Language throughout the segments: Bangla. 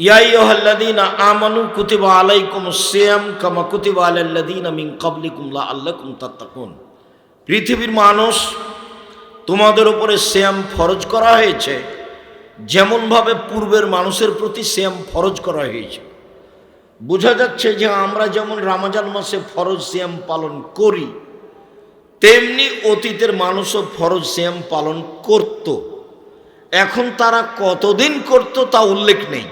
ইয়া আইয়ুহাল্লাযীনা আমানু কুতিবা আলাইকুমুস সিয়াম কামা কুতিবা আলাল্লাযীনা মিন ক্বাবলিকুম লাআল্লাকুম তাত্তাকুন। পৃথিবীর মানুষ, তোমাদের উপরে সিয়াম ফরজ করা হয়েছে যেমনভাবে পূর্বের মানুষের প্রতি সিয়াম ফরজ করা হয়েছে। বোঝা যাচ্ছে যে আমরা যেমন রমজান মাসে ফরজ সিয়াম পালন করি, তেমনি অতীতের মানুষও ফরজ সিয়াম পালন করত। এখন তারা কতদিন করত তা উল্লেখ নেই,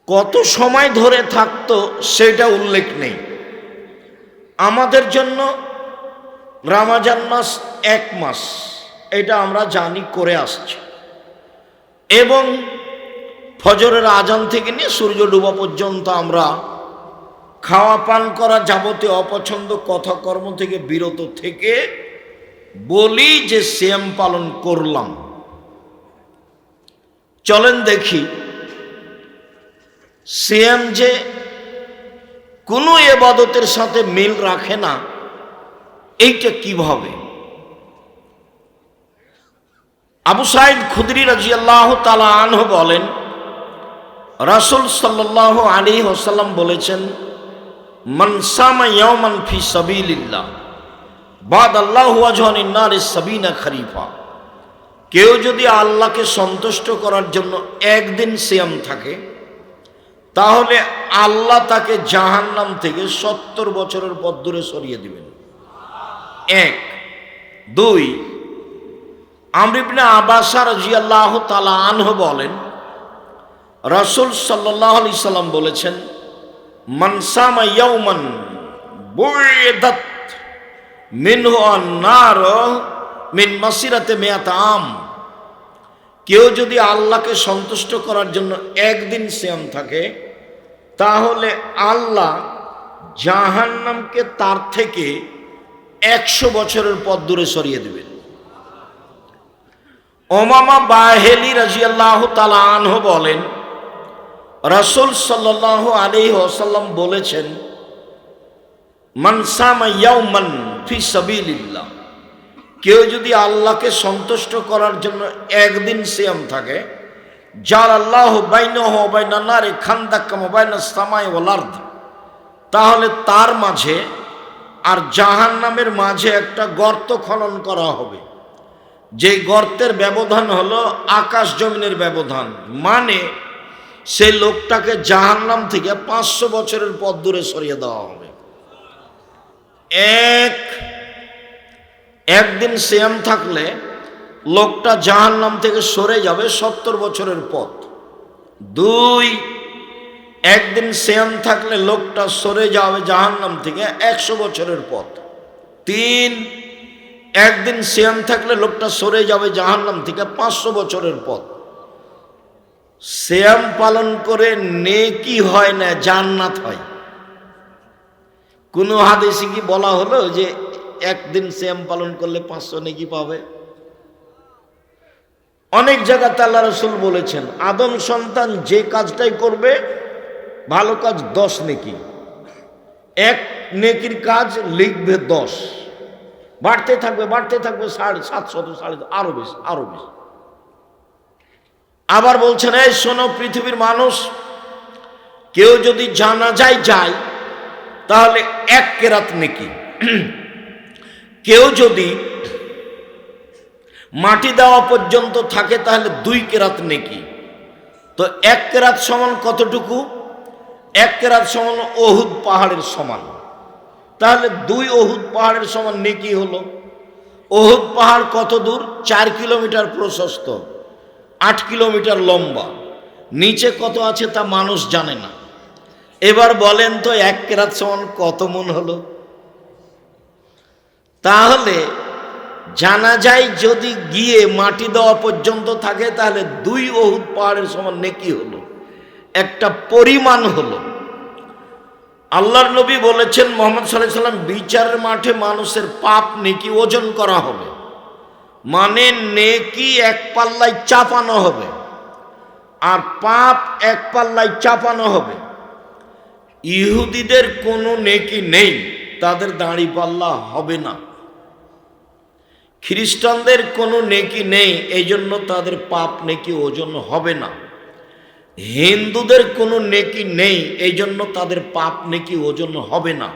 কত সময় ধরে থাকতো সেটা উল্লেখ নেই। আমাদের জন্য রমজান মাস 1 মাস, এটা আমরা জানি করে আসছি, এবং ফজরের আজান থেকে নিয়ে সূর্য ডোবা পর্যন্ত আমরা খাওয়া পান করা যাবতীয় অপছন্দ কথা কর্ম থেকে বিরত থেকে বলি যে সিয়াম পালন করলাম। চলেন দেখি সিয়াম যে কোনো ইবাদতের সাথে মিল রাখে না, এইটা কিভাবে। আবু সাঈদ খুদরি রাদিয়াল্লাহু তাআলা আনহু বলেন, রাসূল সাল্লাল্লাহু আলাইহি ওয়াসাল্লাম বলেছেন, মান সামা ইয়াওমান ফি সাবিলিল্লাহ বাদাল্লাহু ওয়াজহানিন নারিস সাবিনা খরিফা। কেউ যদি আল্লাহকে সন্তুষ্ট করার জন্য একদিন সিয়াম থাকে, তাহলে আল্লাহ তাকে জাহান্নাম থেকে 70 বছরের পথ দূরে সরিয়ে দিবেন। 1 2 আমর ইবনে আব্বাস রাদিয়াল্লাহু তাআলা আনহু বলেন, রাসূল সাল্লাল্লাহু আলাইহি সাল্লাম বলেছেন, মান সামা ইয়াওমান বুইদাত মিনহু আন-নার মিন মাসিরাতি মিয়াত আম। কেউ যদি আল্লাহকে সন্তুষ্ট করার জন্য একদিন সিয়াম থাকে, তাহলে আল্লাহ জাহান্নামকে তার থেকে 100 বছরের পথ দূরে সরিয়ে দিবেন। উমামা বাহিলি রাদিয়াল্লাহু তাআলা আনহু বলেন, রাসূল সাল্লাল্লাহু আলাইহি ওয়াসাল্লাম বলেছেন, মান সামা ইয়াওমান ফি সাবিলিল্লাহ। কেউ যদি আল্লাহকে সন্তুষ্ট করার জন্য একদিন সিয়াম থাকে, জালাল্লাহু বাইনাহু ওয়া বাইনান নারি খান্দাকাম ওয়া বাইনাস সামাই ওয়াল আরদ, তাহলে তার মাঝে আর জাহান্নামের মাঝে একটা গর্ত খনন করা হবে। যে গর্তের ব্যবধান হলো আকাশ জমিনের ব্যবধান, মানে সেই লোকটাকে জাহান্নাম থেকে 500 বছরের পথ দূরে সরিয়ে দেওয়া হবে। একদিন সিয়াম থাকলে লোকটা জাহান্নাম থেকে সরে যাবে 70 বছরের পথ। 2 একদিন সিয়াম থাকলে লোকটা সরে যাবে জাহান্নাম থেকে 100 বছরের পথ। 3 একদিন সিয়াম থাকলে লোকটা সরে যাবে জাহান্নাম থেকে 500 বছরের পথ। সিয়াম পালন করে নেকি হয় না, জান্নাত হয়। কোন হাদিসে কি বলা হলো যে একদিন সিয়াম পালন করলে 500 নেকি পাবে? অনেক জায়গাতে আল্লাহ রাসূল বলেছেন, আদম সন্তান যে কাজটাই করবে ভালো কাজ 10 নেকি, 1 নেকির কাজ লিখবে 10, বাড়তে থাকবে 700 আরো বেশি। আবার বলছেন, এই শোনো পৃথিবীর মানুষ, কেউ যদি জানাজায় যায় তাহলে 1 কেরাত নেকি, কেউ যদি মাটি দেওয়া পর্যন্ত থাকে তাহলে 2 কেরাত নেকি। তো 1 কেরাত সমান কতটুকু? 1 কেরাত সমান উহুদ পাহাড়ের সমান। তাহলে 2 উহুদ পাহাড়ের সমান নেকি হলো। উহুদ পাহাড় কত দূর? 4 কিলোমিটার প্রশস্ত, 8 কিলোমিটার লম্বা। নিচে কত আছে তা মানুষ জানে না। এবার বলেন তো 1 কেরাত সমান কত মণ হলো? তাহলে জানাজায় যদি গিয়ে মাটি দেওয়া পর্যন্ত থাকে তাহলে 2 উহুদ পাহাড়ের সমান নেকি হলো, একটা পরিমাণ হলো। আল্লাহর নবী বলেছেন, মুহাম্মদ সাল্লাল্লাহু আলাইহি ওয়াসাল্লাম, বিচারের মাঠে মানুষের পাপ নেকি ওজন করা হবে, মানে নেকি 1 পাল্লায় চাপানো হবে আর পাপ 1 পাল্লায় চাপানো হবে। ইহুদিদের কোনো নেকি নেই, তাদের দাঁড়ি পাল্লা হবে না। খ্রিস্টানদের কোনো নেকি নেই, এই জন্য তাদের পাপ নেকি ওজন হবে না। হিন্দুদের কোনো নেকি নেই, এই জন্য তাদের পাপ নেকি ওজন হবে না।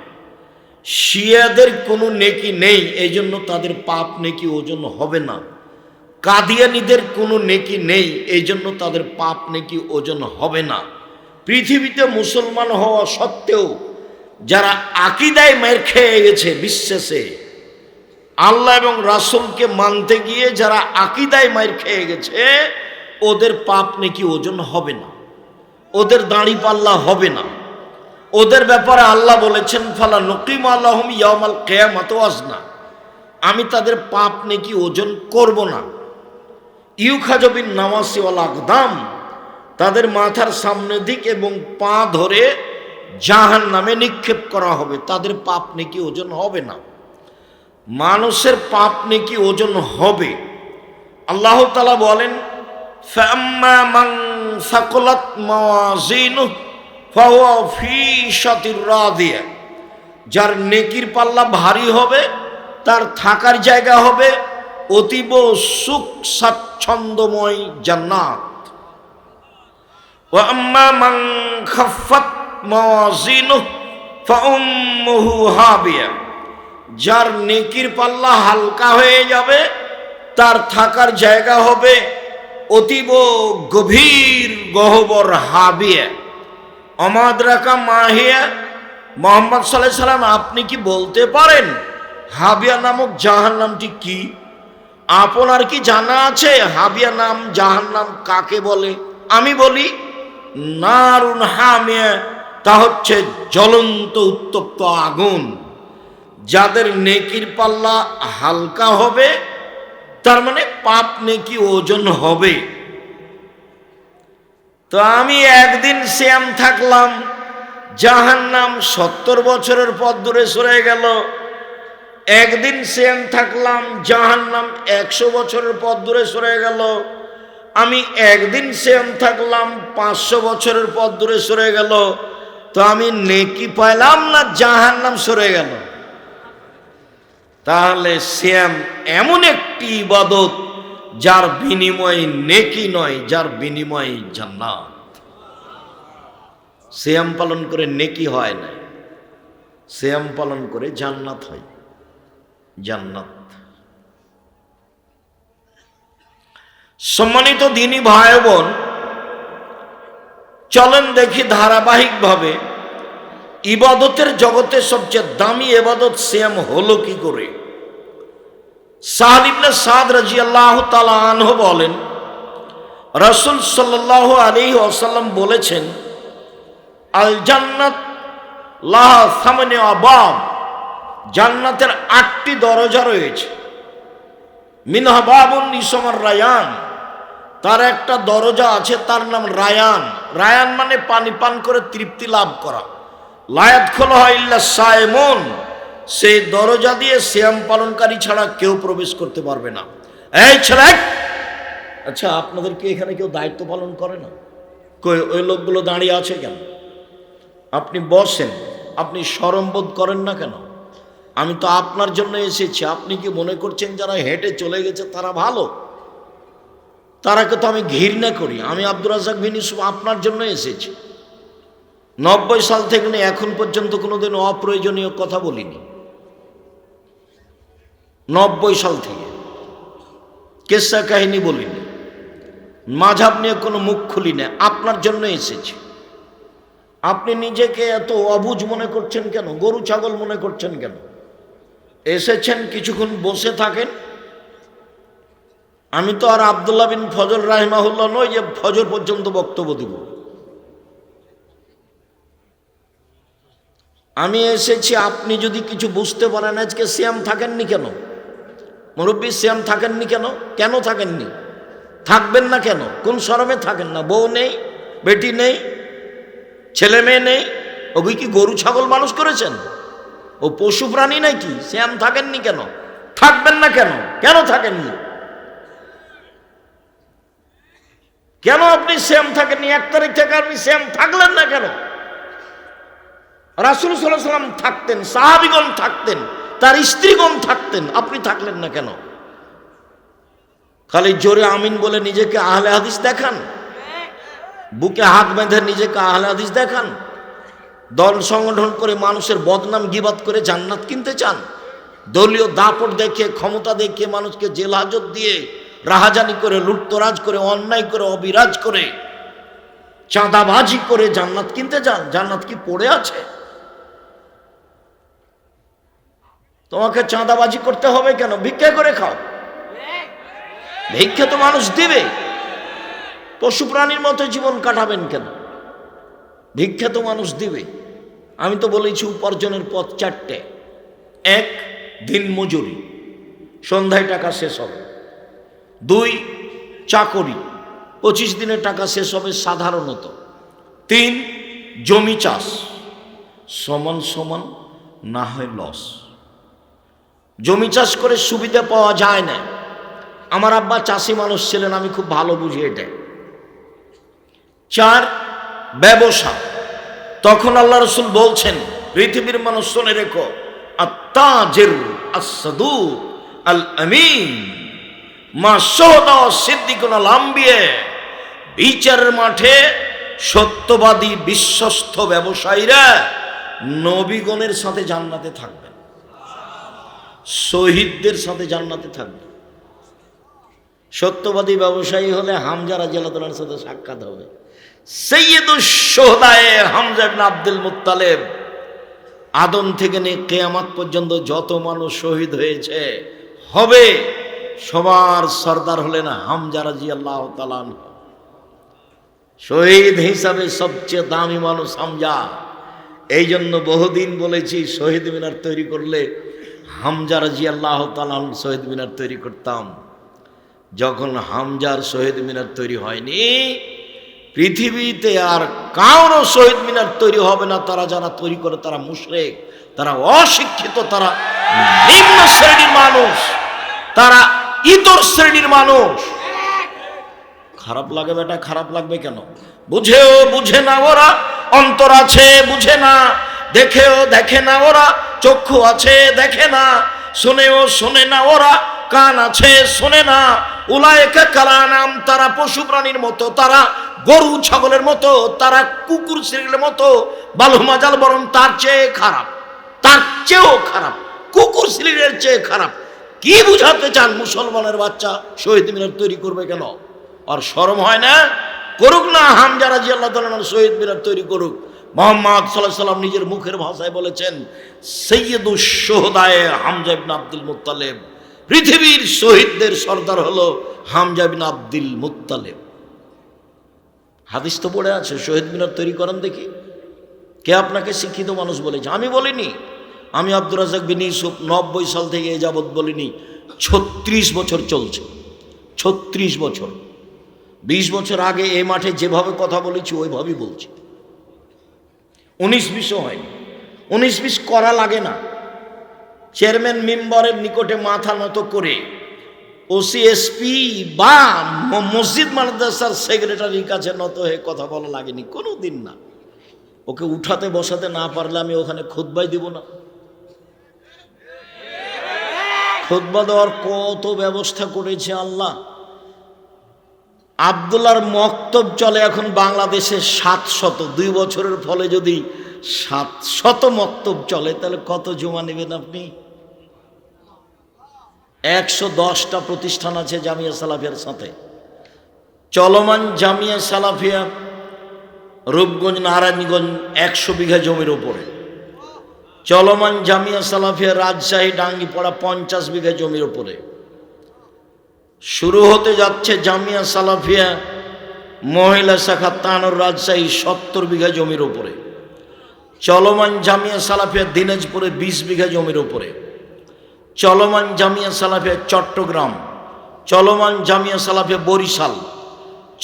শিয়াদের কোনো নেকি নেই, এই জন্য তাদের পাপ নেকি ওজন হবে না। কাদিয়ানীদের কোনো নেকি নেই, এই জন্য তাদের পাপ নেকি ওজন হবে না। পৃথিবীতে মুসলমান হওয়া সত্ত্বেও যারা আকীদায় মার খেয়ে গেছে, বিশ্বাসে আল্লাহ এবং রাসূলকে মানতে গিয়ে যারা আকীদায় মার খেয়ে গেছে, ওদের পাপ নেকি ওজন হবে না, ওদের দাড়ি পাল্লা হবে না। ওদের ব্যাপারে আল্লাহ বলেছেন, ফালা নকিমু লাহুম ইয়াউমাল কিয়ামাতি ওয়াজনা, আমি তাদের পাপ নেকি ওজন করব না। ইউখাযু বিন নাওয়াসি ওয়াল আকদাম, তাদের মাথার সামনের দিক এবং পা ধরে জাহান্নামে নিক্ষেপ করা হবে, তাদের পাপ নেকি ওজন হবে না। মানুষের পাপ নেকি ওজন হবে। আল্লাহ তাআলা বলেন, ফাম্মা মান সাকুলাত মাওয়াজিনুহু ফাহুয়া ফি শাতির রাদিয়া, যার নেকির পাল্লা ভারী হবে তার থাকার জায়গা হবে অতীব সুখ স্বাচ্ছন্দ্যময় জান্নাত। ওয়া আম্মা মান খাফফাত মাওয়াজিনুহু ফাউম্মুহু হাবিয়া, যার নেকির পাল্লা হালকা হয়ে যাবে তার থাকার জায়গা হবে অতীব গভীর গহ্বর হাবিয়া। অমাদ্রাকা মাহিয়া, মুহাম্মদ সাল্লাল্লাহু আলাইহি সাল্লাম আপনি কি বলতে পারেন হাবিয়া নামক জাহান্নামটি কি? আপনার কি জানা আছে হাবিয়া নাম জাহান্নাম কাকে বলে? আমি বলি নারুন হামিয়া, তা হচ্ছে জ্বলন্ত উত্তপ্ত আগুন। যাদের নেকির পাল্লা হালকা হবে তার মানে পাপ নেকি ওজন হবে। তো আমি একদিন সিয়াম থাকলাম, জাহান্নাম 70 বছরের পথ দূরে সরে গেল। একদিন সিয়াম থাকলাম, জাহান্নাম 100 বছরের পথ দূরে সরে গেল। আমি একদিন সিয়াম থাকলাম, 500 বছরের পথ দূরে সরে গেল। তো আমি নেকি পাইলাম না জাহান্নাম সরে গেল? তাহলে সিয়াম এমন একটি ইবাদত যার বিনিময়ে নেকি নয়, যার বিনিময়ে জান্নাত। সিয়াম পালন করে নেকি হয় না, সিয়াম পালন করে জান্নাত হয়, জান্নাত। সম্মানিত দিনী ভাই বোন, চলেন দেখি ধারাবাহিকভাবে ইবাদতের জগতে সবচেয়ে দামি ইবাদত সিয়াম হলো কি করে। সাহল ইবনে সাদ রাদিয়াল্লাহু তাআলা আনহু বলেন, রাসূল সাল্লাল্লাহু আলাইহি ওয়াসাল্লাম বলেছেন, আল জান্নাত লাহা সামানি আবাব, জান্নাতের 8টি দরজা রয়েছে। মিনহা বাবুন ইসমুর রায়ান, তার একটা দরজা আছে তার নাম রায়ান। রায়ান মানে পানি পান করে তৃপ্তি লাভ করা। লা ইয়াদখুলুহা ইল্লা সায়েমুন, সেই দরজা দিয়ে সিয়াম পালনকারী ছাড়া কেউ প্রবেশ করতে পারবে না। এই ছেলে, আচ্ছা আপনাদের কি এখানে কেউ দায়িত্ব পালন করে না? কই ওই লোকগুলো দাঁড়িয়ে আছে কেন? আপনি বসেন, আপনি শরম বোধ করেন না কেন? আমি তো আপনার জন্য এসেছি। আপনি কি মনে করছেন যারা হেঁটে চলে গেছে তারা ভালো? তারাকে তো আমি ঘৃণা করি। আমি আব্দুর রাজ্জাক বিন ইউসুফ আপনার জন্য এসেছি। 90 সাল থেকে নিয়ে এখন পর্যন্ত কোনোদিন অপ্রয়োজনীয় কথা বলিনি। 90 সাল থেকে কেসা কাহিনী বলিনি, মাঝহাব নিয়ে কোনো মুখ খুলি না। আপনার জন্য এসেছি। আপনি নিজেকে এত অবুঝ মনে করছেন কেন? গরু ছাগল মনে করছেন কেন? এসেছেন কিছুক্ষণ বসে থাকেন। আমি তো আর আব্দুল্লাহ বিন ফজল রাহিমাহুল্লাহ নই যে ফজর পর্যন্ত বক্তব্য দিব। আমি এসেছি, আপনি যদি কিছু বুঝতে পারেন। আজকে সিয়াম থাকেননি কেন? মুরব্বী সিয়াম থাকেননি কেন? কেন থাকেননি? থাকবেন না কেন? কোন শরমে থাকেন না? বউ নেই, বেটি নেই, ছেলে মেয়ে নেই? ওই কি গরু ছাগল মানুষ করেছেন? ও পশু প্রাণী নাকি? সিয়াম থাকেননি কেন? থাকবেন না কেন? কেন থাকেননি? কেন আপনি সিয়াম থাকেননি? 1 তারিখ থেকে আপনি সিয়াম থাকলেন না কেন? রাসূল সাল্লাল্লাহু আলাইহি ওয়াসাল্লাম থাকতেন, সাহাবীগণ থাকতেন, তার স্ত্রীগণ থাকতেন, আপনি থাকলেন না কেন? খালি জোরে আমিন বলে নিজেকে আহলে হাদিস দেখান, বুকে হাত বেঁধে নিজেকে আহলে হাদিস দেখান, দল সংগঠন করে মানুষের বদনাম গিবাত করে জান্নাত কিনতে চান, দলীয় দাপট দেখে ক্ষমতা দেখে মানুষকে জেল হাজত দিয়ে রাহাজানি করে লুটতরাজ করে অন্যায় করে অবিরাজ করে চাঁদাবাজি করে জান্নাত কিনতে চান। জান্নাত কি পড়ে আছে? তোমাকে চাঁদাবাজি করতে হবে কেন? ভিক্ষা করে খাও, ভিক্ষা তো মানুষ দিবে। পশু প্রাণীর মতো জীবন কাটাবেন কেন? ভিক্ষা তো মানুষ দিবে। আমি তো বলেছি উপার্জনের পথ চারটে। এক, দিন মজুরি, সন্ধ্যায় টাকা শেষ হবে। দুই, চাকরি, 25 দিনের টাকা শেষ হবে সাধারণত। তিন, জমি চাষ, সমান সমান না হয় লস। জমি চাষ করে সুবিধা পাওয়া যায় না। আমার আব্বা চাষি মানুষ ছিলেন, আমি খুব ভালো বুঝি এটা। চার, ব্যবসা। তখন আল্লাহ রসুল বলছেন, পৃথিবীর মানুষ শুনে রেখো, আত্তাজির আস-সাদুক আল আমিন মা শুহাদা সিদ্দিকুন আল আম্বিয়া। বিচারের মাঠে সত্যবাদী বিশ্বস্ত ব্যবসায়ীরা নবীগণের সাথে জান্নাতে থাকবেন, শহীদদের সাথে জান্নাতে থাকবেন। সত্যবাদী ব্যবসায়ী হলে হামজা রাদিয়াল্লাহু তাআলার সাথে সাক্ষাৎ হবে। সাইয়্যিদুশ শুহাদায়ে হামজা ইবনে আব্দুল মুত্তালিব। আদম থেকে নিয়ে কিয়ামত পর্যন্ত যত মানুষ শহীদ হয়েছে হবে, সবার সর্দার হলেন হামজা রাদিয়াল্লাহু তাআলা। শহীদ হিসাবে সবচেয়ে দামি মানুষ হামজা। এই জন্য বহুদিন বলেছি, শহীদ মিনার তৈরি করলে হামজা রাদিয়াল্লাহু তাআলা শহীদ মিনার তৈরি করতাম। যখন হামজার শহীদ মিনার তৈরি হয়নি, পৃথিবীতে আর কারো শহীদ মিনার তৈরি হবে না। তারা যারা তৈরি করে তারা মুশরিক, তারা অশিক্ষিত, তারা নিম্ন শ্রেণীর মানুষ, তারা ইতর শ্রেণীর মানুষ। খারাপ লাগে বেটা, খারাপ লাগবে কেন? বুঝেও বুঝে না ওরা, অন্তর আছে বুঝে না, দেখেও দেখে না ওরা, চক্ষু আছে দেখে না, শুনেও শোনে না ওরা, কান আছে শোনে না। উলায়েকা কালানাম, তারা পশু প্রাণীর মতো, তারা গরু ছাগলের মতো, তারা কুকুর শ্রেণীর মতো। বালুমাজাল বরং তার চেয়ে খারাপ, তার চেয়েও খারাপ, কুকুর শ্রেণীর চেয়ে খারাপ। কি বুঝাতে চান? মুসলমানের বাচ্চা শহীদ মিনার তৈরি করবে কেন? আর শরম হয় না? করুক না, হামজা রাদিয়াল্লাহু তাআলা শহীদ মিনার তৈরি করুক। মুহাম্মদ সাল্লাল্লাহু আলাইহি ওয়াসাল্লাম নিজের মুখের ভাষায় বলেছেন, সাইয়্যিদুশ শুহাদায়ে হামজা ইবনে আব্দুল মুত্তালিব। পৃথিবীর শহীদদের সর্দার হলো হামজা ইবনে আব্দুল মুত্তালিব। হাদিস তো পড়ে আছে, শহীদ মিনার তৈরি করেন দেখি। কে আপনাকে শিক্ষিত মানুষ বলেছে? আমি বলিনি। আমি আব্দুর রাজ্জাক বিন ইউসুফ 90 সাল থেকে এ যাবৎ বলিনি, 36 বছর চলছে। 36 বছর। 20 বছর আগে এই মাঠে যেভাবে কথা বলেছি ওইভাবেই বলছি। 19-20 হয়নি। 19-20 করা লাগে না। চেয়ারম্যান মেম্বারের নিকটে মাথা নত করে ওসিএসপি বা মসজিদ মাদ্রাসার সেক্রেটারির কাছে নত হয়ে কথা বলা লাগেনি, কোনো দিন না। ওকে উঠাতে বসাতে না পারলে আমি ওখানে খুতবাই দিব না? খুতবা দেওয়ার কত ব্যবস্থা করেছে আল্লাহ। আব্দুল্লাহর মক্তব চলে এখন বাংলাদেশে 700। 2 বছরের ফলে যদি 700 মক্তব চলে, তাহলে কত জমা নেবেন আপনি? 110টা প্রতিষ্ঠান আছে জামিয়া সালাফিয়ার সাথে। চলমান জামিয়া সালাফিয়া রূপগঞ্জ নারায়ণগঞ্জ 100 বিঘা জমির ওপরে। চলমান জামিয়া সালাফিয়া রাজশাহী ডাঙ্গিপাড়া 50 বিঘা জমির ওপরে। শুরু হতে যাচ্ছে জামিয়া সালাফিয়া মহিলা শাখা তানোর রাজশাহী 70 বিঘা জমির ওপরে। চলমান জামিয়া সালাফিয়া দিনাজপুরে 20 বিঘা জমির ওপরে। চলমান জামিয়া সালাফিয়া চট্টগ্রাম, চলমান জামিয়া সালাফিয়া বরিশাল,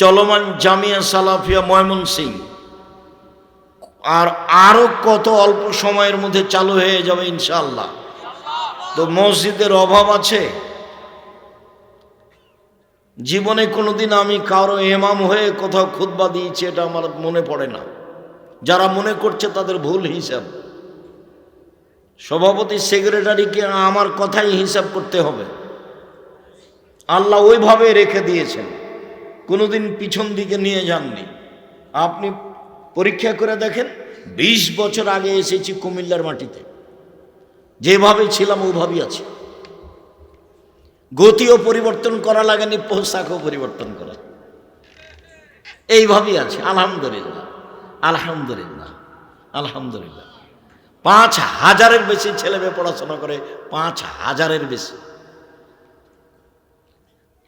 চলমান জামিয়া সালাফিয়া ময়মনসিংহ, আর আরো কত অল্প সময়ের মধ্যে চালু হয়ে যাবে ইনশাআল্লাহ। তো মসজিদের অভাব আছে? জীবনে কোনোদিন আমি কারো ইমাম হয়ে কোথাও খুতবা দিয়েছি এটা আমার মনে পড়ে না। যারা মনে করছে তাদের ভুল হিসাব। সভাপতি সেক্রেটারিকে আমার কথাই হিসাব করতে হবে। আল্লাহ ওইভাবে রেখে দিয়েছেন, কোনোদিন পিছন দিকে নিয়ে যাননি। আপনি পরীক্ষা করে দেখেন, 20 বছর আগে এসেছি কুমিল্লার মাটিতে, যেভাবে ছিলাম ওভাবেই আছে। গতিও পরিবর্তন করা লাগেনি, পোশাকও পরিবর্তন করা, এইভাবেই আছে। আলহামদুলিল্লাহ, আলহামদুলিল্লাহ, আলহামদুলিল্লাহ। 5000-এর বেশি ছেলে মেয়ে পড়াশোনা করে, 5000-এর বেশি।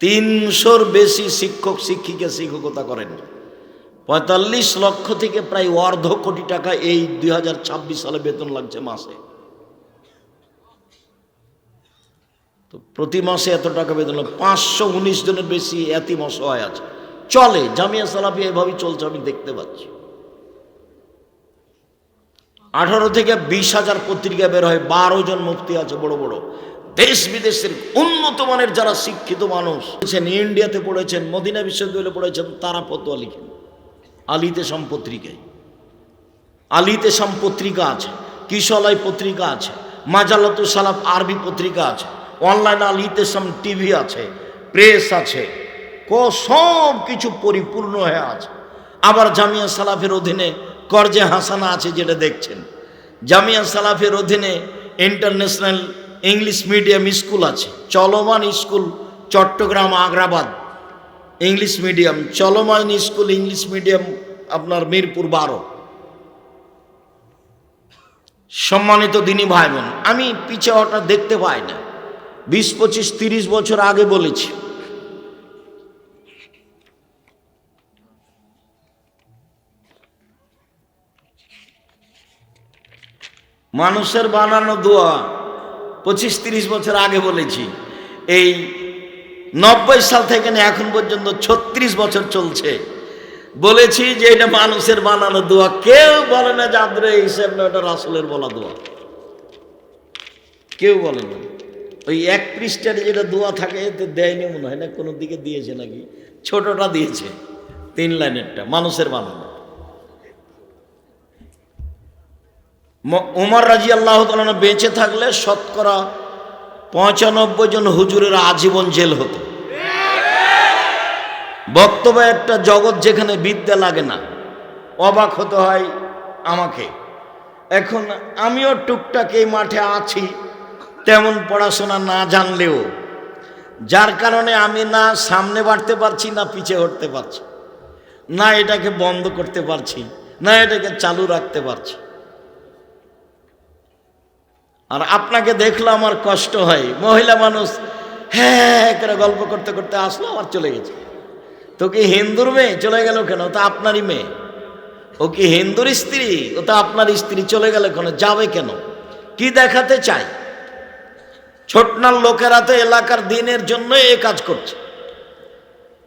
300-র বেশি শিক্ষক শিক্ষিকা শিক্ষকতা করেন। 45 লক্ষ থেকে প্রায় 1.5 কোটি টাকা এই 2026 সালে বেতন লাগছে মাসে। তো প্রতি মাসে এত টাকা বেতন, 519 জনের বেশি এতিম অসহায় আছে। চলে, জামিয়া সালাফিয়া এভাবেই চলছে, আমি দেখতে পাচ্ছি। 18 থেকে 20,000 পত্রিকা বের হয়, 12 জন মুফতি আছে বড় বড়, দেশ বিদেশের উন্নত মানের যারা শিক্ষিত মানুষ ইন্ডিয়াতে পড়েছেন, মদিনা বিশ্ববিদ্যালয়ে পড়েছেন, তারা ফতোয়া লিখেন আলিতে পত্রিকায়। আলিতে পত্রিকা আছে, কিশলাই পত্রিকা আছে, মাজালাতু সালাফ আরবি পত্রিকা আছে, অনলাইন আলিতে টিভি আছে, প্রেস আছে, সব কিছু পরিপূর্ণ হয়ে আছে। আবার জামিয়া সালাফের অধীনে করজে হাসানা আছে, যেটা দেখছেন। জামিয়া সালাফের অধীনে ইন্টারন্যাশনাল ইংলিশ মিডিয়াম স্কুল আছে, চলমান school Chittagong Agrabad English medium, চলমান স্কুল ইংলিশ মিডিয়াম আপনার মিরপুর 12। সম্মানিত দিনী ভাই বোন, আমি পিছে ওটা দেখতে পাই না। 20, 25, 30 বছর আগে বলেছি, মানুষের বানানো দোয়া 25-30 বছর আগে বলেছি। এই 90 সাল থেকে এখন পর্যন্ত 36 বছর চলছে, বলেছি যে এটা মানুষের বানানো দোয়া। কেউ বলে না যে আদরে হিসেব না, ওটা রাসূলের বলা দোয়া, কেউ বলে না। ওই 1 পৃষ্ঠার যেটা দোয়া থাকে এতে দেয়নি মনে হয় না, কোনো দিকে দিয়েছে নাকি, ছোটটা দিয়েছে 3 লাইনেরটা, মানুষের বানানো। উমর রাদিয়াল্লাহু তাআলা বেঁচে থাকলে শতকরা 95 জন হুজুরের আজীবন জেল হতো। বক্তব্য একটা জগৎ যেখানে বিদ্যা লাগে না, অবাক হতে হয় আমাকে। এখন আমিও টুকটাক এই মাঠে আছি, তেমন পড়াশোনা না জানলেও, যার কারণে আমি না সামনে বাড়তে পারছি, না পিছে হটতে পারছি, না এটাকে বন্ধ করতে পারছি, না এটাকে চালু রাখতে পারছি। আর আপনাকে দেখলে আমার কষ্ট হয়, মহিলা মানুষ হ্যাঁ করে গল্প করতে করতে আসলো, আবার চলে গেছে। তো কি হিন্দুর মেয়ে চলে গেল কেন? তা আপনারই মেয়ে। ও কি হিন্দুর স্ত্রী? ও তো আপনার স্ত্রী, চলে গেল কেন? যাবে কেন? কি দেখাতে চাই? ছোটনার লোকেরা তো এলাকার দিনের জন্য এই কাজ করছে,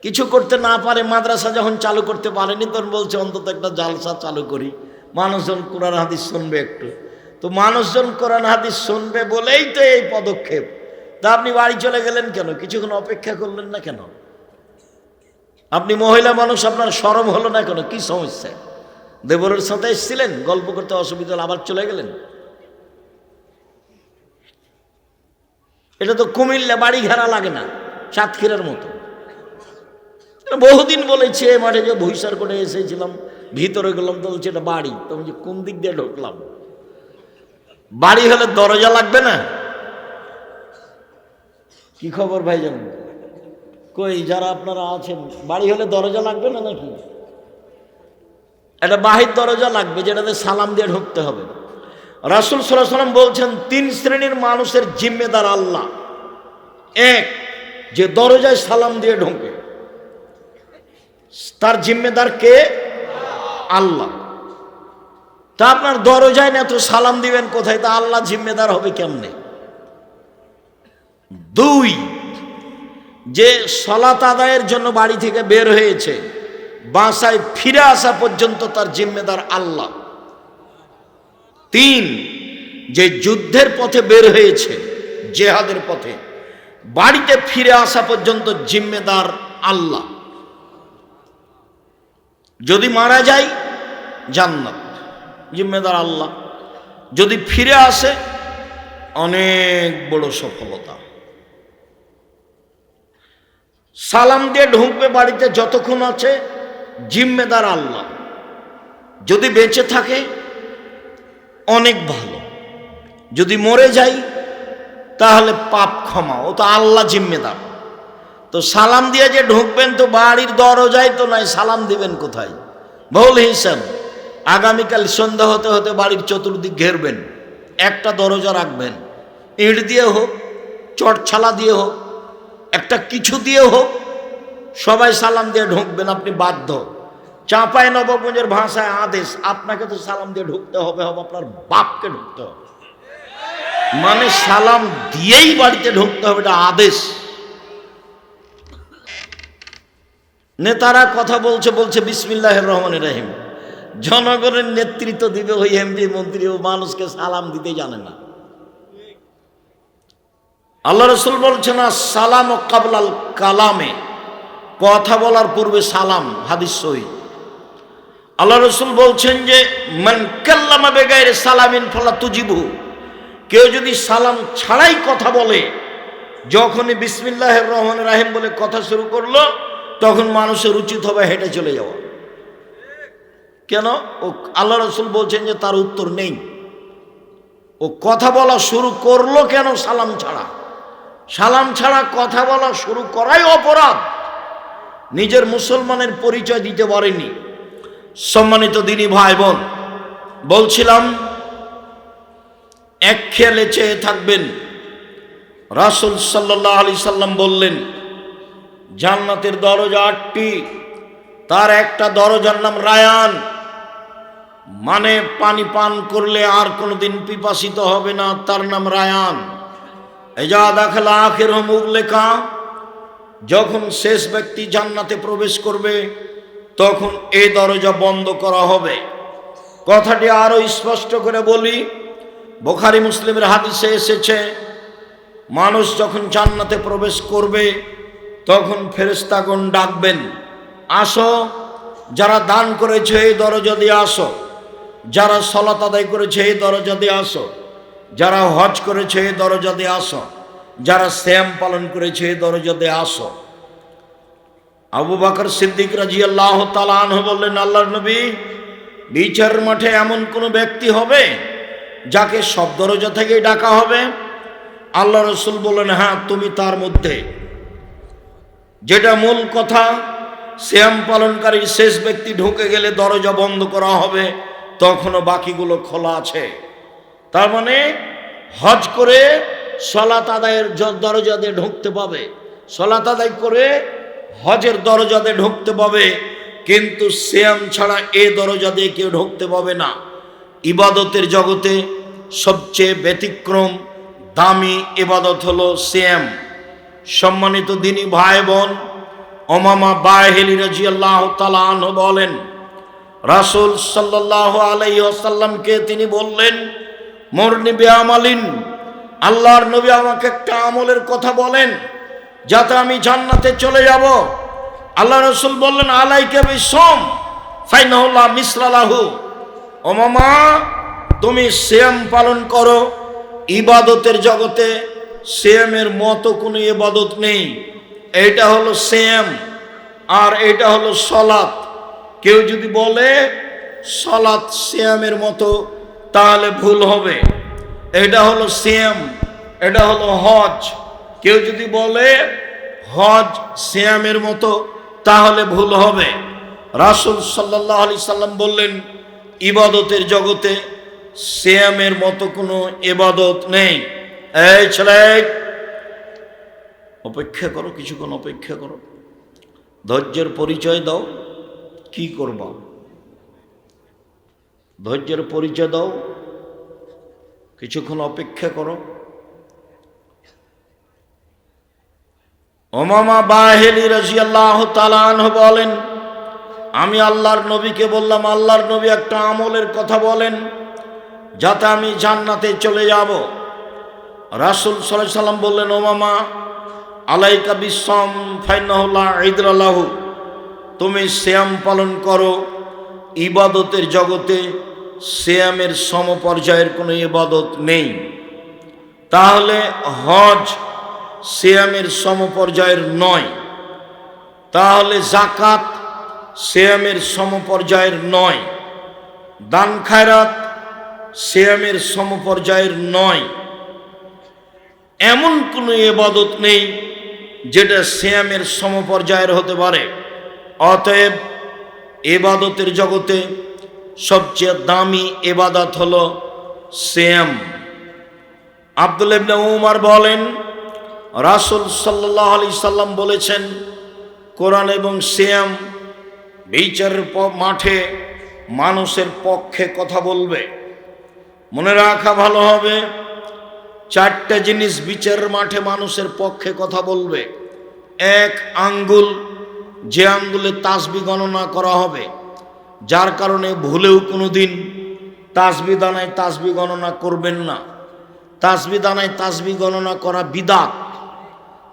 কিছু করতে না পারে। মাদ্রাসা যখন চালু করতে পারেনি, তখন বলছে অন্তত একটা জালসা চালু করি, মানুষজন কোরআন হাদিস শুনবে একটু। তো মানুষজন কোরআন হাদিস শুনবে বলেই তো এই পদক্ষেপ। তা আপনি বাড়ি চলে গেলেন কেন? কিছুক্ষণ অপেক্ষা করলেন না কেন? আপনি মহিলা মানুষ, আপনার শরম হলো না কেন? কি সমস্যা? দেবরের সাথে এসেছিলেন, গল্প করতে অসুবিধা হলো, আবার চলে গেলেন। এটা তো কুমিল্লা বাড়ি ঘেরা লাগে না, সাতক্ষীরার মতো। বহুদিন বলেছি, এ মাঠে যে ভুইসার করে এসেছিলাম, ভিতরে গেলাম, তো বলছে এটা বাড়ি। তো বলছি কোন দিক দিয়ে ঢুকলাম? বাড়ি হলে দরজা লাগবে না? কি খবর ভাইজান? কই যারা আপনারা আছেন, বাড়ি হলে দরজা লাগবে না নাকি? একটা বাহির দরজা লাগবে, যেটাতে সালাম দিয়ে ঢুকতে হবে। রাসূল সাল্লাল্লাহু আলাইহি ওয়াসাল্লাম বলছেন 3 শ্রেণীর মানুষের জিম্মেদার আল্লাহ। 1, যে দরজায় সালাম দিয়ে ঢোকে, তার জিম্মেদার কে? আল্লাহ। তা আপনার দরজায় না তো সালাম দিবেন কোথায়? তা আল্লাহ জিম্মেদার হবে কেমনে? 2, যে সালাত আদায়ের জন্য বাড়ি থেকে বের হয়েছে, বাসায় ফিরে আসা পর্যন্ত তার জিম্মেদার আল্লাহ। 3, যে যুদ্ধের পথে বের হয়েছে, জেহাদের পথে, বাড়িতে ফিরে আসা পর্যন্ত জিম্মেদার আল্লাহ। যদি মারা যায় জান্নাত, জিম্মেদার আল্লাহ। যদি ফিরে আসে অনেক বড় সফলতা। সালাম দিয়ে ঢুকবে বাড়িতে, যতক্ষণ আছে জিম্মেদার আল্লাহ। যদি বেঁচে থাকে অনেক ভালো, যদি মরে যাই তাহলে পাপ ক্ষমা, ও তো আল্লাহ জিম্মেদার। তো সালাম দিয়ে যে ঢুকবেন, তো বাড়ির দরজায় তো নাই, সালাম দিবেন কোথায়? ভুল হিসাব। আগামীকাল সন্ধ্যা হতে হতে বাড়ির চতুর্দিক ঘেরবেন, একটা দরজা রাখবেন, ইট দিয়ে হোক, চটছালা দিয়ে হোক, একটা কিছু দিয়ে হোক, সবাই সালাম দিয়ে ঢুকবেন। আপনি বাধ্য। চাঁপাই নবাবগঞ্জের ভাষায় আদেশ, আপনাকে তো সালাম দিয়ে ঢুকতে হবে, আপনার বাপকে ঢুকতে হবে। মানে সালাম দিয়েই বাড়িতে ঢুকতে হবে, এটা আদেশ। নেতারা কথা বলছে বিসমিল্লাহির রহমানির রহিম, জনগণের নেতৃত্ব দিবে ওই এমপি মন্ত্রী, ও মানুষকে সালাম দিতে জানে না। আল্লাহ রাসূল বলছেন না, সালাম ও কাবলাল কালামে, কথা বলার পূর্বে সালাম, হাদিস সহিহ। আল্লাহ রাসূল বলছেন যে মান কাল্লামা বিগাইরি সালামিন ফালা তুজিবু, কেউ যদি সালাম ছাড়াই কথা বলে, যখনই বিসমিল্লাহির রহমানির রহিম বলে কথা শুরু করলো, তখন মানুষের উচিত হবে হেঁটে চলে যাওয়া। কেন? ও আল্লাহ রাসূল বলছেন যে তার উত্তর নেই। ও কথা বলা শুরু করলো কেন? সালাম ছাড়া। সালাম ছাড়া কথা বলা শুরু করাই অপরাধ। নিজের মুসলমানের পরিচয় দিতে পারেনি। সম্মানিত দিনী ভাই বোন, বলছিলাম এক খেয়ালে চেয়ে থাকবেন। রাসূল সাল্লাল্লাহু আলাইহি সাল্লাম বললেন, জান্নাতের দরজা ৮টি, তার একটা দরজার নাম রায়ান, মানে পানি পান করলে আর কোনোদিন পিপাসিত হবে না, তার নাম রায়ান। এজা দাখালা আখিরুহুম উগলিকা, যখন শেষ ব্যক্তি জান্নাতে প্রবেশ করবে তখন এই দরজা বন্ধ করা হবে। কথাটি আরো স্পষ্ট করে বলি, বুখারী মুসলিমের হাদিসে এসেছে, মানুষ যখন জান্নাতে প্রবেশ করবে তখন ফেরেশতাগণ ডাকবেন, আসো, যারা দান করেছে এই দরজা দিয়ে আসো, যারা সালাত আদায় করেছে এই দরজা দিয়ে আসো, যারা হজ করেছে এই দরজা দিয়ে আসো, যারা সিয়াম পালন করেছে এই দরজা দিয়ে আসো। আবু বকর সিদ্দিক রাদিয়াল্লাহু তাআলা আনহু বললেন, আল্লাহর নবী, বিচারের মাঠে এমন কোন ব্যক্তি হবে যাকে সব দরজা থেকেই ডাকা হবে? আল্লাহ রাসূল বললেন, হ্যাঁ, তুমি তার মধ্যে। যেটা মূল কথা, সিয়াম পালনকারী শেষ ব্যক্তি ঢুকে গেলে দরজা বন্ধ করা হবে, তখনও বাকিগুলো খোলা আছে। তার মানে হজ করে সালাত আদায়ের দরজা দিয়ে ঢুকতে পাবে, সালাত আদায় করে হজের দরজা দিয়ে ঢুকতে পাবে, কিন্তু সিয়াম ছাড়া এই দরজা দিয়ে কেউ ঢুকতে পাবে না। ইবাদতের জগতে সবচেয়ে ব্যতিক্রম দামি ইবাদত হলো সিয়াম। সম্মানিত দিনী ভাই বোন, উমামা বাহিলী রাদিয়াল্লাহু তাআলা আনহু বলেন, রাসূল সাল্লাল্লাহু আলাইহি ওয়াসাল্লামকে তিনি বললেন, মুরনি বিআমালিন, আল্লাহর নবী আমাকে একটা আমলের কথা বলেন যাতে আমি জান্নাতে চলে যাব। আল্লাহ রাসূল বললেন, আলাইকা বিসম ফাইনাহু লা মিসলা লাহু, উমামা, তুমি সিয়াম পালন করো। ইবাদতের জগতে সিয়ামের মতো কোনো ইবাদত নেই। এইটা হলো সিয়াম আর এটা হলো সালাত। কেউ যদি বলে সালাত সিয়ামের মতো তাহলে ভুল হবে। এটা হলো সিয়াম, এটা হলো হজ। কেউ যদি বলে হজ সিয়ামের মতো তাহলে ভুল হবে। রাসূল সাল্লাল্লাহু আলাইহি সাল্লাম বললেন, ইবাদতের জগতে সিয়ামের মতো কোনো ইবাদত নেই। এই ছেলে, অপেক্ষা করো, কিছুক্ষণ অপেক্ষা করো, ধৈর্যের পরিচয় দাও। কি করবা? ধৈর্যের পরিচয় দাও, কিছুক্ষণ অপেক্ষা করো। উমামা বাহিলী রাদিয়াল্লাহু তাআলা আনহু বলেন, আমি আল্লাহর নবীকে বললাম, আল্লাহর নবী একটা আমলের কথা বলেন যাতে আমি জান্নাতে চলে যাব। রাসূল সাল্লাল্লাহু আলাইহি সাল্লাম বললেন, উমামা, আলাইকা বিসম ফাইনাহু লা ইদরা লাহু, তুমি সিয়াম পালন করো। ইবাদতের জগতে সিয়ামের সমপর্যায়ের কোনো ইবাদত নেই। তাহলে হজ সিয়ামের সমপর্যায়ের নয়। তাহলে জাকাত সিয়ামের সমপর্যায়ের নয়, দান খায়রাত সিয়ামের সমপর্যায়ের নয়। এমন কোনো ইবাদত নেই যেটা সিয়ামের সমপর্যায়ের হতে পারে। অতএব ইবাদতের জগতে সবচেয়ে দামি ইবাদত হলো সিয়াম। আব্দুল্লাহ ইবনে উমর বলেন, রাসূল সাল্লাল্লাহু আলাইহি সাল্লাম বলেছেন, কোরআন এবং সিয়াম বিচারের মাঠে মানুষের পক্ষে কথা বলবে। মনে রাখা ভালো হবে, চারটা জিনিস বিচারের মাঠে মানুষের পক্ষে কথা বলবে। এক, আঙ্গুল, যে আঙ্গুলে তাসবিহ গণনা করা হবে, যার কারণে ভুলেও কোনোদিন তাসবিহ দানায় তাসবিহ গণনা করবেন না। তাসবিহ দানায় তাসবিহ গণনা করা বিদআত।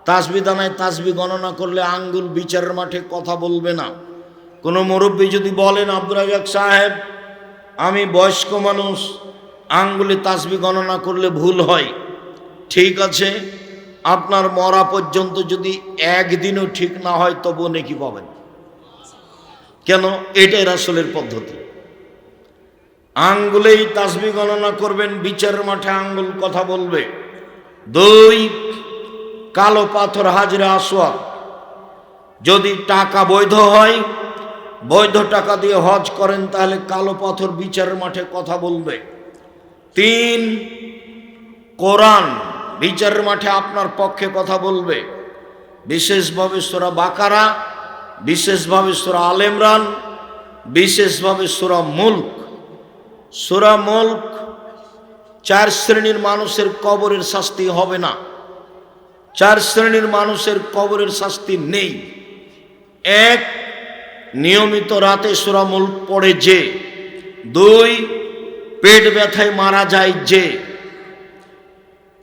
তাসবিহ দানায় তাসবিহ গণনা করলে আঙ্গুল বিচারের মাঠে কথা বলবে না। কোনো মুরব্বী যদি বলেন, আব্দুর রাজ্জাক সাহেব আমি বয়স্ক মানুষ, আঙ্গুলে তাসবিহ গণনা করলে ভুল হয়, ঠিক আছে, আপনার মরা পর্যন্ত যদি একদিনও ঠিক না হয় তবুও নেকি পাবেন। কেন? এটাই রাসূলের পদ্ধতি। আঙ্গুলেই তাসবিহ গণনা করবেন, বিচারের মাঠে আঙ্গুল কথা বলবে। দুই, কালো পাথর হাজরে আসওয়াদ, যদি টাকা বৈধ হয়, বৈধ টাকা দিয়ে হজ করেন, তাহলে কালো পাথর বিচারের মাঠে কথা বলবে। তিন, কোরআন বিচারের মাঠে আপনার পক্ষে কথা বলবে, বিশেষভাবে সূরা বাকারা, বিশেষভাবে সূরা আলে ইমরান, বিশেষভাবে সূরা মুলক। সূরা মুলক, চার শ্রেণীর মানুষের কবরের শাস্তি হবে না। চার শ্রেণীর মানুষের কবরের শাস্তি নেই। এক, নিয়মিত রাতে সূরা মুলক পড়ে যে। দুই, পেট ব্যথায় মারা যায় যে।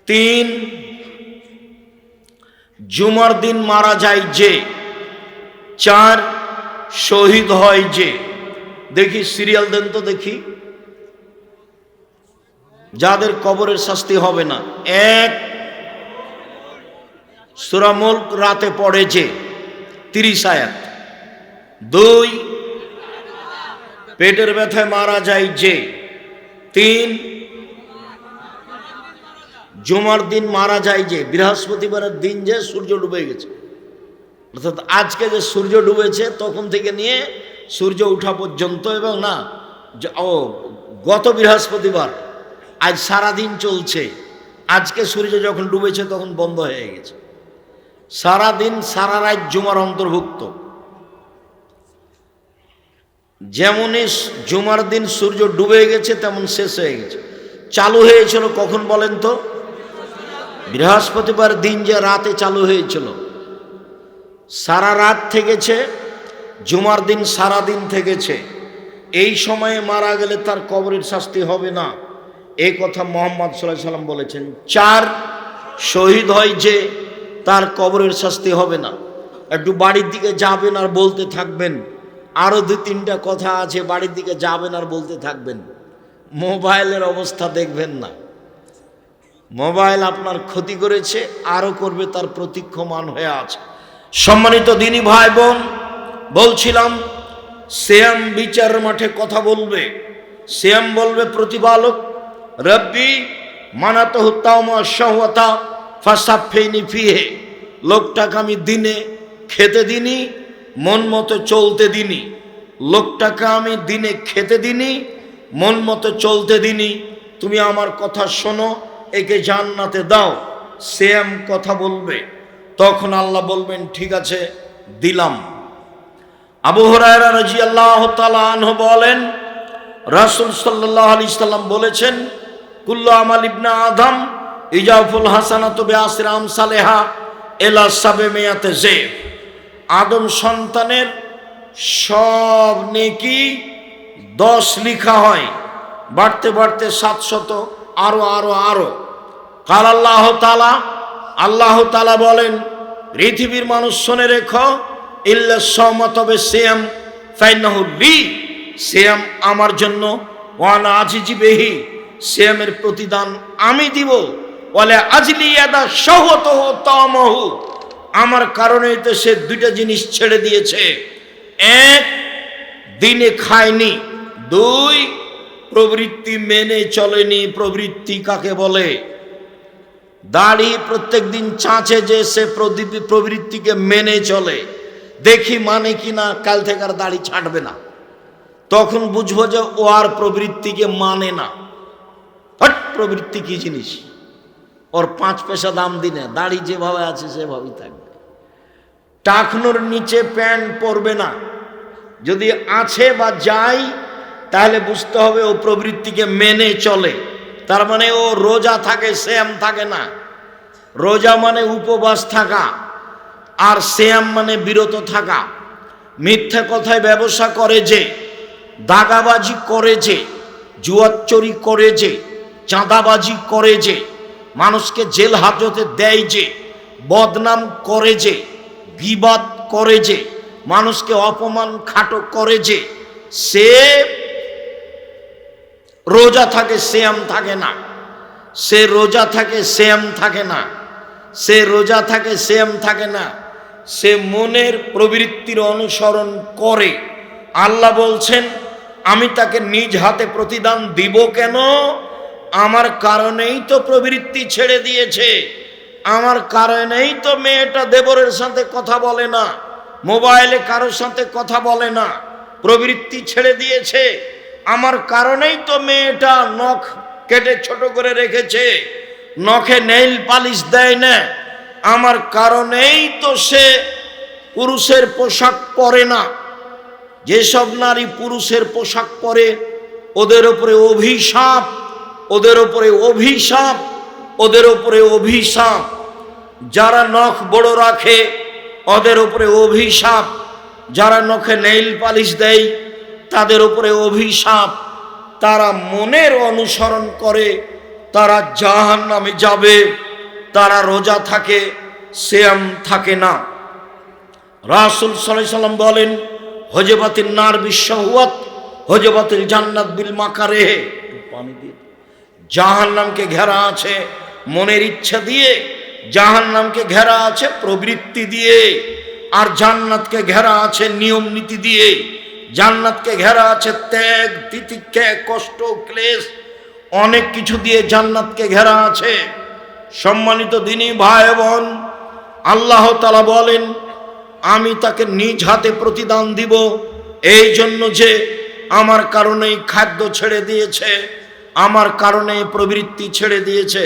তিন, জুমার দিন মারা যায় যে। চার, শহীদ হয় যে। দেখি সিরিয়াল দেন তো দেখি, যাদের কবরের শাস্তি হবে না। এক, সূরা মুলক রাতে পড়ে যে 30 আয়াত। দুই, পেটের ব্যথায় মারা যায় যে। তিন, জুমার দিন মারা যায় যে, বৃহস্পতিবারের দিন যে সূর্য ডুবে গেছে, অর্থাৎ আজকে যে সূর্য ডুবেছে তখন থেকে নিয়ে সূর্য ওঠা পর্যন্ত, এবং না গত বৃহস্পতিবার, আজ সারাদিন চলছে, আজকে সূর্য যখন ডুবেছে তখন বন্ধ হয়ে গেছে। সারাদিন সারা রাত জুমার অন্তর্ভুক্ত। যেমনই জুমার দিন সূর্য ডুবে গেছে তেমন শেষ হয়ে গেছে। চালু হয়েছিল কখন বলেন তো? বৃহস্পতিবার দিন যে রাতে চালু হয়েছিল, সারা রাত থেকেছে, জুমার দিন সারা দিন থেকেছে। এই সময়ে মারা গেলে তার কবরের শাস্তি হবে না, এই কথা মুহাম্মদ সাল্লাল্লাহু আলাইহি সাল্লাম বলেছেন। চার, শহীদ হয় যে, তার কবরের শাস্তি হবে না। একটু বাড়ির দিকে যাবেন আর বলতে থাকবেন, আরো 2-3টা কথা আছে, বাড়ির দিকে যাবেন আর বলতে থাকবেন। মোবাইলের অবস্থা দেখবেন না, মোবাইল আপনার ক্ষতি করেছে, আরো করবে, তার প্রতীক্ষমান হয়ে আছে। সম্মানিত দিনী ভাই বোন, বলছিলাম সিয়াম বিচারের মাঠে কথা বলবে। সিয়াম বলবে প্রতিপালক, রব্বি মানাতহু তাওমা শাহওয়াতা ফাসাফিনি ফিহে, লোকটাকে আমি দিনে খেতে দিনি, মন মতো চলতে দিনি। লোকটাকে আমি দিনে খেতে দিনি, মন মতো চলতে দিনি। তুমি আমার কথা শোনো, একে জান্নাতে দাও। সিয়াম কথা বলবে, তখন আল্লাহ বলবেন ঠিক আছে দিলাম। আবু হুরায়রা রাদিয়াল্লাহু তাআলা আনহু বলেন, রাসূল সাল্লাল্লাহু আলাইহি সাল্লাম বলেছেন, কুল্লু আমাল ইবনে আদম ইজাফুল হাসানাতু বিআশরি আমসালিহা ইলা 700 যায়ফ। আদম সন্তানের সব নেকি 10 লেখা হয়, বাড়তে বাড়তে 700, আরো আরো আরো। কাল আল্লাহ তাআলা, আল্লাহ তাআলা বলেন, পৃথিবীর মানুষ শুনে রেখো, ইল্লা সাওমা, তবে সিয়াম, ফাইন্নাহু লি, সিয়াম আমার জন্য, ওয়ানা আজিজি বিহি, সিয়ামের প্রতিদান আমি দিব, ওয়ালা আজলি ইয়াদা শাহওয়াতুহু তামাহু, আমার কারণেই তো সে দুইটা জিনিস ছেড়ে দিয়েছে। এক, দিনে খায়নি। দুই, প্রবৃত্তি মেনে চলেনি। প্রবৃত্তি কাকে বলে? দাড়ি প্রত্যেকদিন চাঁচে যে সে প্রবৃত্তিকে মেনে চলে, দেখি মানে কিনা, কাল থেকে আর দাড়ি ছাঁটবে না, তখন বুঝবো যে ও আর প্রবৃত্তিকে মানে না। হট, প্রবৃত্তি কি জিনিস? ওর 5 পয়সা দাম দিনে, দাড়ি যেভাবে আছে সেভাবেই থাকবে। টাকনোর নিচে প্যান্ট পরবে না, যদি আছে বা যায় তাহলে বুঝতে হবে ও প্রবৃত্তিকে মেনে চলে। তার মানে ও রোজা থাকে, শ্যাম থাকে না। রোজা মানে উপবাস থাকা, আর শ্যাম মানে বিরত থাকা। মিথ্যা কথায় ব্যবসা করে যে, দাগাবাজি করে যে, জুয়াচুরি করে যে, চাঁদাবাজি করে যে, মানুষকে জেল হাজতে দেয় যে, বদনাম করে যে, গীবাত করে যে, মানুষকে অপমান খাটো করে যে, সে রোজা থাকে, শ্যাম থাকে না। সে রোজা থাকে, শ্যাম থাকে না। সে রোজা থাকে, শ্যাম থাকে না। সে মনের প্রবৃত্তির অনুসরণ করে। আল্লাহ বলছেন, আমি তাকে নিজ হাতে প্রতিদান দিব কেন? আমার কারণেই তো প্রবৃত্তি ছেড়ে দিয়েছে। আমার কারণেই তো মেয়েটা দেবরের সাথে কথা বলে না, মোবাইলে কারোর সাথে কথা বলে না, প্রবৃত্তি ছেড়ে দিয়েছে। আমার কারণেই তো মেয়েটা নখ কেটে ছোট করে রেখেছে, নখে নেইল পালিশ দেয় না। আমার কারণেই তো সে পুরুষের পোশাক পরে না। যেসব নারী পুরুষের পোশাক পরে ওদের উপরে অভিশাপ, ওদের উপরে অভিশাপ, ওদের উপরে অভিশাপ। যারা নখ বড় রাখে ওদের উপরে অভিশাপ, যারা নখে নেইল পালিশ দেয় তাদের উপরে অভিশাপ। তারা মনের অনুসরণ করে, তারা জাহান্নামে যাবে। তারা রোজা থাকে, সিয়াম থাকে না। রাসূল সাল্লাল্লাহু আলাইহি সাল্লাম বলেন, হজবাতিন নার বিশাহওয়াত হজবাতিল জান্নাত বিল মাকারিহ। পানি দিয়ে, জাহান্নামকে ঘেরা আছে মনের ইচ্ছা দিয়ে, জাহান্নামকে ঘেরা আছে প্রবৃত্তি দিয়ে, আর জান্নাতকে ঘেরা আছে নিয়ম নীতি দিয়ে। জান্নাতকে ঘেরা আছে ত্যাগ, তিতিক্ষা, কষ্ট, ক্লেশ, অনেক কিছু দিয়ে জান্নাতকে ঘেরা আছে। সম্মানিত দিনী ভাই বোন, আল্লাহ তাআলা বলেন, আমি তাকে নিজ হাতে প্রতিদান দিব, এই জন্য যে আমার কারণেই খাদ্য ছেড়ে দিয়েছে, আমার কারণে প্রবৃত্তি ছেড়ে দিয়েছে।